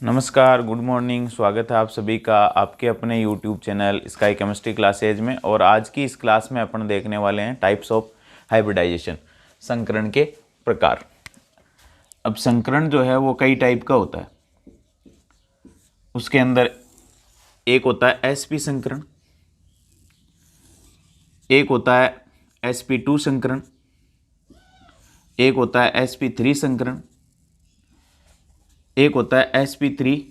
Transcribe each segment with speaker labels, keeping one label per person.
Speaker 1: नमस्कार, good morning. स्वागत है आप सभी का आपके अपने YouTube channel sky chemistry classes में। और आज की इस क्लास में अपन देखने वाले हैं टाइप्स ऑफ हाइब्रिडाइजेशन, संकरण के प्रकार। अब संकरण जो है वो कई टाइप का होता है। उसके अंदर एक होता है sp संकरण, एक होता है sp2 संकरण, एक होता है sp3 संकरण, एक होता है sp3d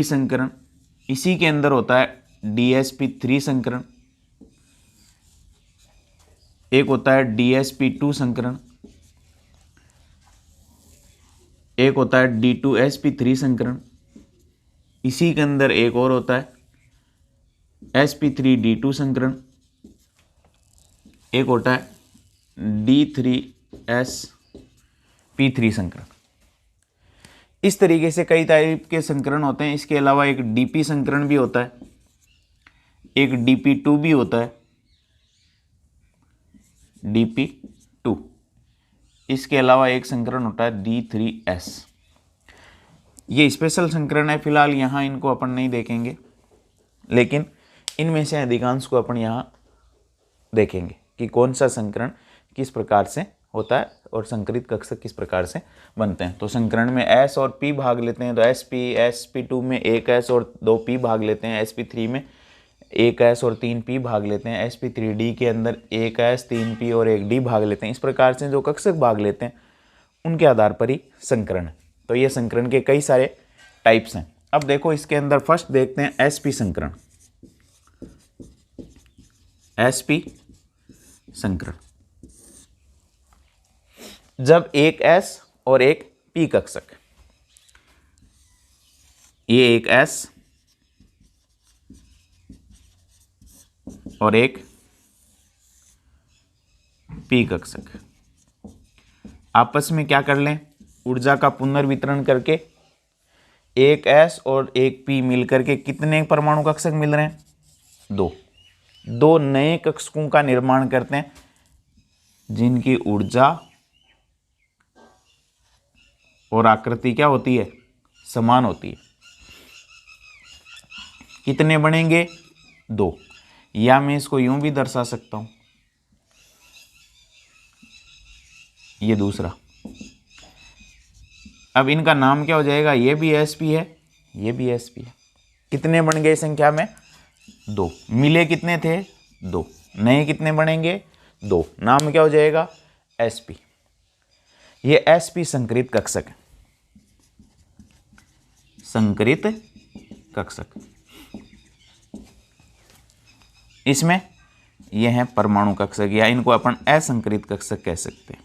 Speaker 1: संकरण, इसी के अंदर होता है dsp3 संकरण, एक होता है dsp2 संकरण, एक होता है d2sp3 संकरण, इसी के अंदर एक और होता है sp3d2 संकरण, एक होता है d3sp3 संकरण। इस तरीके से कई टाइप के संकरण होते हैं। इसके अलावा एक डीपी संकरण भी होता है, एक dp2 भी होता है, dp2। इसके अलावा एक संकरण होता है d3s। ये स्पेशल संकरण है, फिलहाल यहाँ इनको अपन नहीं देखेंगे, लेकिन इनमें से अधिकांश को अपन यहाँ देखेंगे कि कौन सा संकरण किस प्रकार से होता है और संकरित कक्षक किस प्रकार से बनते हैं। तो संकरण में s और p भाग लेते हैं, तो sp2 में 1s और 2p भाग लेते हैं, sp3 में 1s और 3p भाग लेते हैं, sp3d के अंदर 1s 3p और 1d भाग लेते हैं। इस प्रकार से जो कक्षक भाग लेते हैं उनके आधार पर ही संकरण है। तो ये संकरण के कई सारे टाइप्स हैं। अब देखो इसके अंदर फर्स्ट देखते हैं sp संकरण। sp संकरण जब एक s और एक p कक्षक, ये एक s और एक p कक्षक आपस में क्या कर लें, ऊर्जा का पुनर्वितरण करके एक s और एक p मिलकर के कितने परमाणु कक्षक मिल रहे हैं, दो नए कक्षकों का निर्माण करते हैं जिनकी ऊर्जा और आकृति क्या होती है, समान होती है। कितने बनेंगे, 2। या मैं इसको यूं भी दर्शा सकता हूं, ये दूसरा। अब इनका नाम क्या हो जाएगा, ये भी sp है, ये भी sp है। कितने बन गए संख्या में, 2। मिले कितने थे, 2। नए कितने बनेंगे, 2। नाम क्या हो जाएगा, sp। ये sp संकरित कक्षक है, संकरित कक्षक। इसमें यह है परमाणु कक्षक, या इनको अपन असंकरित कक्षक कह सकते हैं।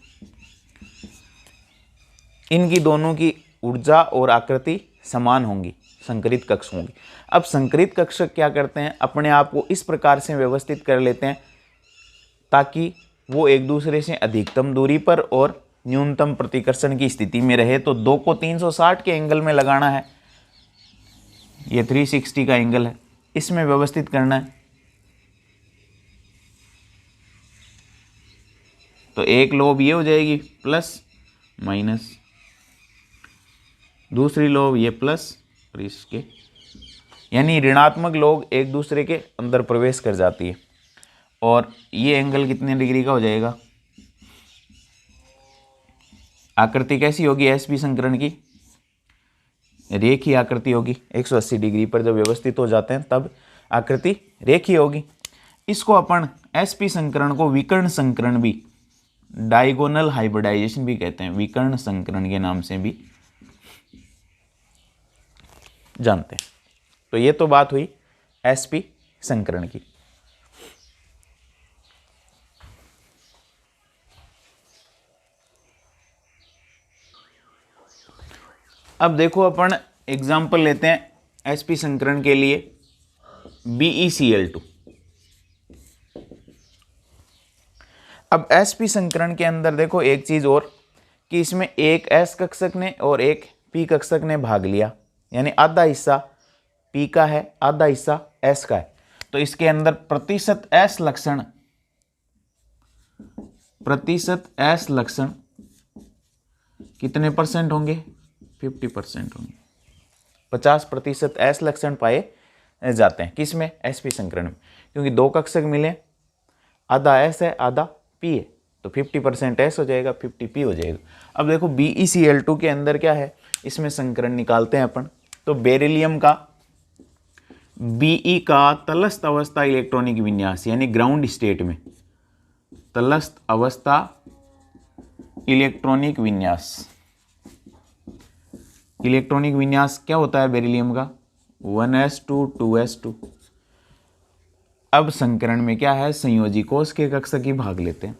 Speaker 1: इनकी दोनों की ऊर्जा और आकृति समान होंगी, संकरित कक्षक होंगी। अब संकरित कक्षक क्या करते हैं, अपने आप को इस प्रकार से व्यवस्थित कर लेते हैं ताकि वो एक दूसरे से अधिकतम दूरी पर और न्यूनतम प्रतिकर्षण की स्थिति में रहे। तो 2 को 360 के एंगल में लगाना है, ये 360 का एंगल है, इसमें व्यवस्थित करना है। तो एक लोब ये हो जाएगी प्लस माइनस, दूसरी लोब ये प्लस और इसके, यानी ऋणात्मक लोग एक दूसरे के अंदर प्रवेश कर जाती है। और ये एंगल कितने डिग्री का हो जाएगा, आकृति कैसी होगी sp संकरण की, रेखीय आकृति होगी। 180 डिग्री पर जब व्यवस्थित हो जाते हैं तब आकृति रेखीय होगी। इसको अपन sp संकरण को विकर्ण संकरण भी, डायगोनल हाइब्रिडाइजेशन भी कहते हैं, विकर्ण संकरण के नाम से भी जानते हैं। तो ये तो बात हुई sp संकरण की। अब देखो अपन एग्जाम्पल लेते हैं sp संकरण के लिए, BeCl2। अब sp संकरण के अंदर देखो एक चीज और, कि इसमें एक s कक्षक ने और एक p कक्षक ने भाग लिया, यानी आधा हिस्सा p का है, आधा हिस्सा s का है। तो इसके अंदर प्रतिशत s लक्षण कितने परसेंट होंगे, 50% होंगे। 50% एस लक्षण पाए जाते हैं किस में? sp संकरण में, क्योंकि दो कक्षक मिले, आधा एस है आधा पी है, तो 50% एस हो जाएगा, 50 पी हो जाएगा। अब देखो BeCl2 के अंदर क्या है, इसमें संकरण निकालते हैं अपन। तो बेरिलियम का Be का तलस्थ अवस्था इलेक्ट्रॉनिक विन्यास यानी ग्राउंड स्टेट में तलस्थ अवस्था इलेक्ट्रॉनिक विन्यास क्या होता है बेरिलियम का? 1s2 2s2। अब संकरण में क्या है, संयोजी कोष के कक्षक ही भाग लेते हैं।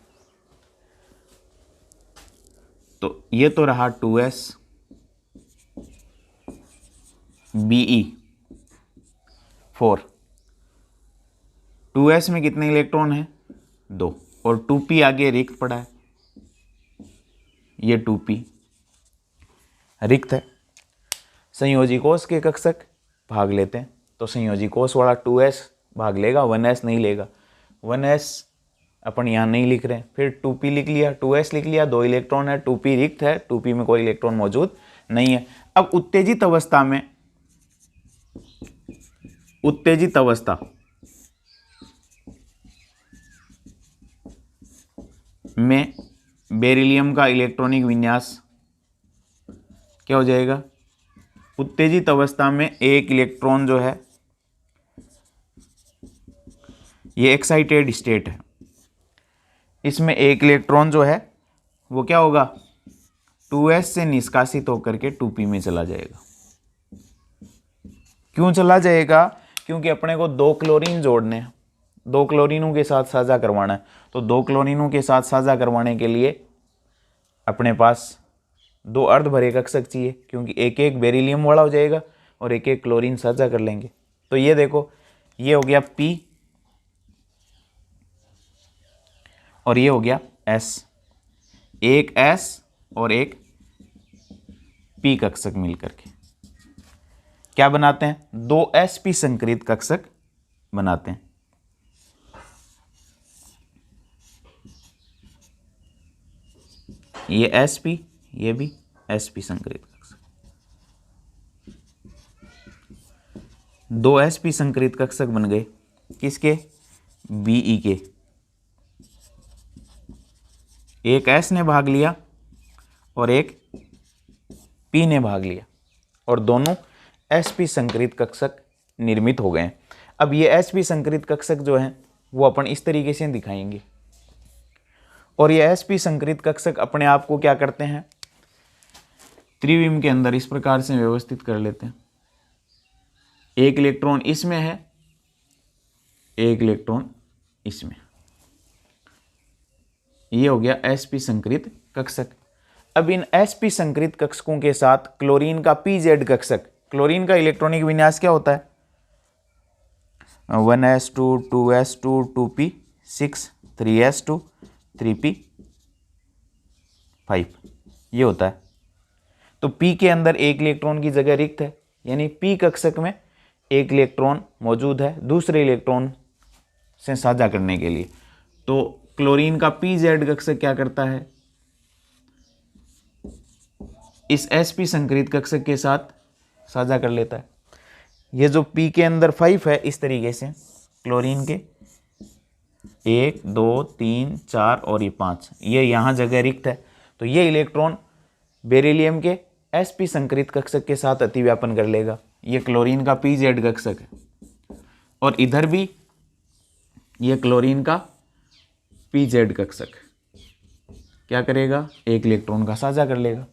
Speaker 1: तो ये तो रहा 2s Be4। 2s में कितने इलेक्ट्रॉन हैं? 2, और 2p आगे रिक्त पड़ा है, ये 2p रिक्त है। संयोजी कोष के कक्षक भाग लेते हैं, तो संयोजी कोष वाला 2s भाग लेगा, 1s नहीं लेगा। 1s अपन यहाँ नहीं लिख रहे हैं, फिर 2p लिख लिया, 2s लिख लिया, 2 इलेक्ट्रॉन है, 2p रिक्त है, 2p में कोई इलेक्ट्रॉन मौजूद नहीं है। अब उत्तेजित अवस्था में बेरिलियम का इलेक्ट्रॉनिक विन्यास क्या हो जाएगा? उत्तेजित अवस्था में एक इलेक्ट्रॉन जो है, ये एक्साइटेड स्टेट है, इसमें एक इलेक्ट्रॉन जो है वो क्या होगा? 2s से निष्कासित होकर के 2p में चला जाएगा। क्यों चला जाएगा? क्योंकि अपने को 2 क्लोरीन जोड़ने हैं, 2 क्लोरीनों के साथ साझा करवाना है। तो 2 क्लोरीनों के साथ साझा करवाने के लिए अपने पास 2 अर्धभरे कक्षक चाहिए, क्योंकि एक एक बेरिलियम वाला हो जाएगा और एक एक क्लोरीन साझा कर लेंगे। तो ये देखो, ये हो गया P और ये हो गया S, एक S और एक P कक्षक मिलकर के क्या बनाते हैं? 2 sp संकरित कक्षक बनाते हैं। ये sp, ये भी sp संकरित कक्षक। 2 sp संकरित कक्षक बन गए किसके? Be के। एक S ने भाग लिया और एक P ने भाग लिया, और दोनों sp संकरित कक्षक निर्मित हो गए। अब ये sp संकरित कक्षक जो हैं वो अपन इस तरीके से दिखाएंगे, और ये sp संकरित कक्षक अपने आप को क्या करते हैं? त्रिविम के अंदर इस प्रकार से व्यवस्थित कर लेते हैं। एक इलेक्ट्रॉन इसमें है, एक इलेक्ट्रॉन इसमें, ये हो गया sp संकरित कक्षक। अब इन sp संकरित कक्षकों के साथ क्लोरीन का pz कक्षक, क्लोरीन का इलेक्ट्रॉनिक विन्यास क्या होता है? 1s2 2s2 2p 6 3s2 3p5 ये होता है। तो p के अंदर एक इलेक्ट्रॉन की जगह रिक्त है, यानी p कक्षक में एक इलेक्ट्रॉन मौजूद है दूसरे इलेक्ट्रॉन से साझा करने के लिए। तो क्लोरीन का pz कक्षक क्या करता है? इस sp संकरित कक्षक के साथ साझा कर लेता है। ये जो p के अंदर 5 है, इस तरीके से क्लोरीन के 1 2 3 4 और ये 5, ये यहाँ जगह रिक्त है। तो ये इलेक्ट्रॉन बेरिलियम के sp संकरित कक्षक के साथ अतिव्यापन कर लेगा। ये क्लोरीन का pz कक्षक है, और इधर भी ये क्लोरीन का pz कक्षक क्या करेगा? एक इलेक्ट्रॉन का साझा कर लेगा।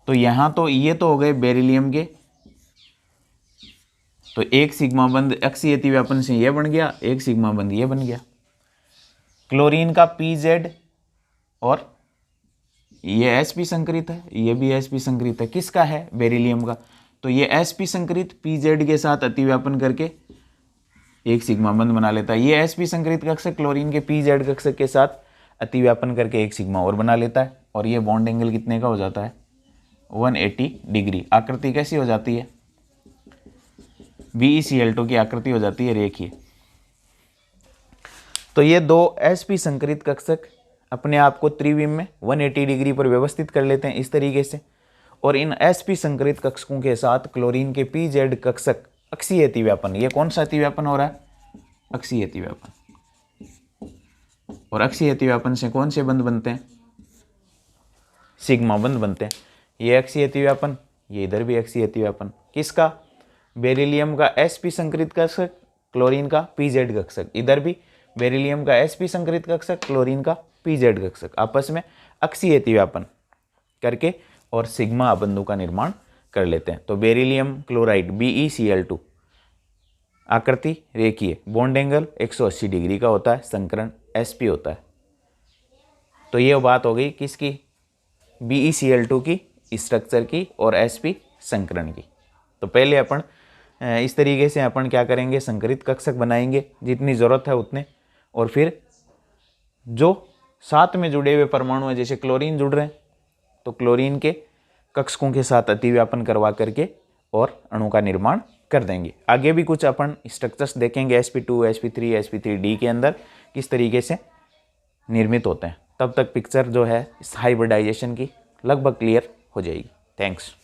Speaker 1: तो यहाँ तो ये तो हो गए बेरिलियम के, तो एक सिग्मा बंद अक्षीय अतिव्यापन से ये बन गया, एक सिग्मा बंद ये बन गया। क्लोरीन का pz और ये sp संकरित है, ये भी sp संकरित है। किसका है? बेरिलियम का। तो ये sp संकरित pz के साथ अतिव्यापन करके एक सिग्मा बंद बना लेता है। ये sp संकरित कक्षक क्लोरीन के pz कक्षक के साथ अतिव्यापन करके एक सिग्मा और बना लेता है, और ये बॉन्ड एंगल कितने का हो जाता है? 180 डिग्री। आकृति कैसी हो जाती है? BeCl2 की आकृति हो जाती है रेखीय। तो ये 2 sp संकरित कक्षक अपने आप को त्रिविम में 180 डिग्री पर व्यवस्थित कर लेते हैं इस तरीके से, और इन sp संकरित कक्षकों के साथ क्लोरीन के pz कक्षक अक्षीय अतिव्यापन। ये कौन सा अतिव्यापन हो रहा है? अक्षीय अतिव्यापन। और अक्षीय अतिव्यापन से कौन से बंध बनते हैं? सिग्मा बंध बनते हैं। ये अक्षीय अतिव्यापन, ये इधर भी अक्षीय अतिव्यापन। किसका? बेरिलियम का sp संकरित कक्षक, क्लोरीन का pz कक्षक। इधर भी बेरिलियम का sp संकरित कक्षक, क्लोरीन का pz कक्षक, आपस में अक्षीय अतिव्यापन करके और सिग्मा अबंधु का निर्माण कर लेते हैं। तो बेरिलियम क्लोराइड BeCl2 आकृति रेखीय, बॉन्ड एंगल 180 डिग्री का होता है, संकरण sp होता है। तो ये बात हो गई किसकी? BeCl2 की स्ट्रक्चर की और sp संकरण की। तो पहले अपन इस तरीके से अपन क्या करेंगे? संकरित कक्षक बनाएंगे जितनी ज़रूरत है उतने, और फिर जो साथ में जुड़े हुए परमाणु हैं, जैसे क्लोरीन जुड़ रहे हैं तो क्लोरीन के कक्षकों के साथ अतिव्यापन करवा करके और अणु का निर्माण कर देंगे। आगे भी कुछ अपन स्ट्रक्चर्स देखेंगे sp2, sp3, sp3d के अंदर किस तरीके से निर्मित होते हैं। तब तक पिक्चर जो है इस हाइब्रिडाइजेशन की लगभग क्लियर हो जाएगी। थैंक्स।